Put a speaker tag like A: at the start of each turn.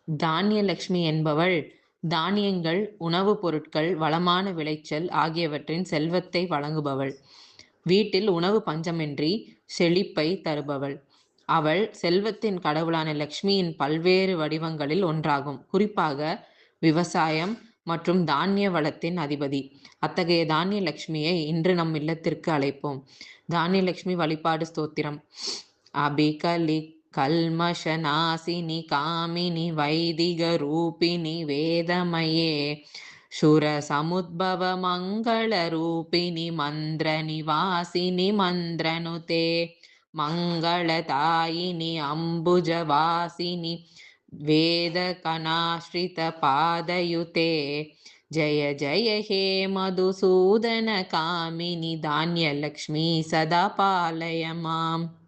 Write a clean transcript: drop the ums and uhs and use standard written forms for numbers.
A: தானியலட்சுமி என்பவள் தானியங்கள், உணவுப் பொருட்கள், வளமான விளைச்சல் ஆகியவற்றின் செல்வத்தை வழங்குபவள். வீட்டில் உணவு பஞ்சமின்றி செழிப்பை தருபவள். அவள் செல்வத்தின் கடவுளான லட்சுமியின் பல்வேறு வடிவங்களில் ஒன்றாகும். குறிப்பாக விவசாயம் மற்றும் தானிய வளத்தின் அதிபதி. அத்தகைய தானியலட்சுமியை இன்று நம் இல்லத்திற்கு அழைப்போம். தானியலட்சுமி வழிபாடு ஸ்தோத்திரம். அபிகலி கல்மஷநாசினி காமினி வைதிக ரூபிணி வேதமயே சுரசமுத்பவ மங்கள ரூபிணி மந்திர நிவாசினி மந்திரனுதே மங்களதாயினி அம்புஜவாசினி வேதகணாஸ்ரித பாதயுதே ஜய ஜய ஹே மதுசூதன காமினி தானியலக்ஷ்மி சதா பாலய மாம்.